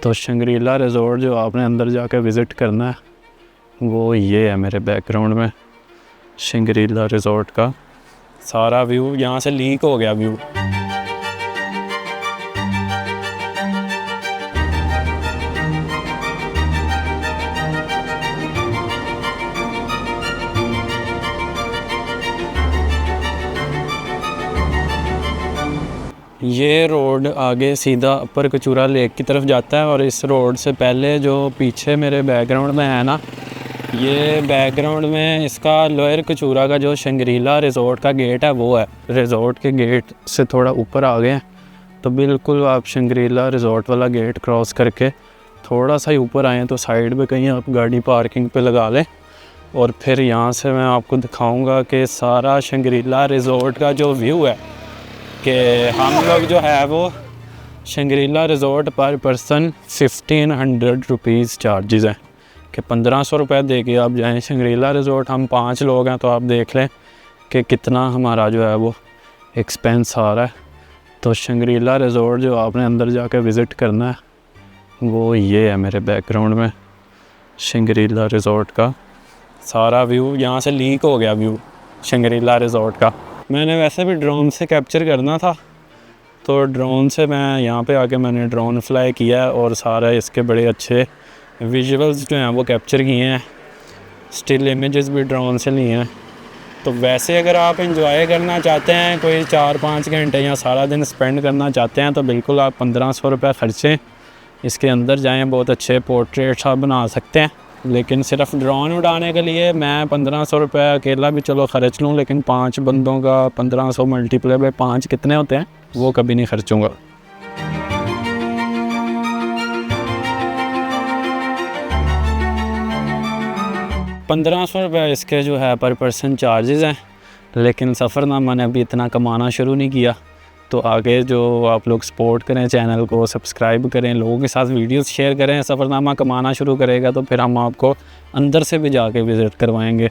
तो Shangrila resort जो आपने अंदर जाके विज़िट करना है वो ये है मेरे बैकग्राउंड में। शंग्रीला रिज़ॉर्ट का सारा व्यू, यहाँ से लीक हो गया व्यू। ये रोड आगे सीधा अपर कचूरा लेक की तरफ जाता है और इस रोड से पहले जो पीछे मेरे बैकग्राउंड में है ना, ये बैकग्राउंड में इसका लोअर कचूरा का जो शंग्रीला रिज़ॉर्ट का गेट है वो है। रिज़ॉर्ट के गेट से थोड़ा ऊपर आ गए तो बिल्कुल आप शंग्रीला रिज़ॉर्ट वाला गेट क्रॉस करके थोड़ा सा ही ऊपर आएँ तो साइड पे कहीं आप गाड़ी पार्किंग पे लगा लें और फिर यहाँ से मैं आपको दिखाऊँगा कि सारा शंग्रीला रिज़ॉर्ट का जो व्यू है कि हम लोग जो है वो शंग्रीला रिज़ॉर्ट पर पर्सन 1500 रुपीज़ चार्जेज़ हैं कि 1500 रुपये दे के आप जाएँ शंग्रीला रिज़ॉर्ट। हम 5 लोग हैं तो आप देख लें कि कितना हमारा जो है वो एक्सपेंस आ रहा है। तो शंग्रीला रिज़ॉर्ट जो आपने अंदर जाके विज़िट करना है वो ये है मेरे बैकग्राउंड में। शंग्रीला रिज़ॉर्ट का सारा व्यू, यहाँ से लीक हो गया व्यू शंग्रीला रिज़ॉर्ट का। मैंने वैसे भी ड्रोन से कैप्चर करना था तो ड्रोन से मैं यहाँ पे आके मैंने ड्रोन फ्लाई किया और सारा इसके बड़े अच्छे विजुअल्स जो हैं वो कैप्चर किए हैं। स्टिल इमेजेस भी ड्रोन से लिए हैं। तो वैसे अगर आप इंजॉय करना चाहते हैं, कोई 4-5 घंटे या सारा दिन स्पेंड करना चाहते हैं तो बिल्कुल आप 1500 रुपये खर्चें, इसके अंदर जाएँ, बहुत अच्छे पोर्ट्रेट्स आप बना सकते हैं। लेकिन सिर्फ ड्रोन उड़ाने के लिए मैं 1500 रुपये अकेला भी चलो खर्च लूँ, लेकिन 5 बंदों का 1500 मल्टीप्लाई बाय 5 कितने होते हैं वो कभी नहीं खर्चूँगा। ₹1500 इसके जो है पर पर्सन चार्जेज़ हैं। लेकिन सफ़रनामा ने अभी इतना कमाना शुरू नहीं किया तो आगे जो आप लोग सपोर्ट करें, चैनल को सब्सक्राइब करें, लोगों के साथ वीडियोस शेयर करें, सफ़रनामा कमाना शुरू करेगा तो फिर हम आपको अंदर से भी जाके विज़िट करवाएंगे।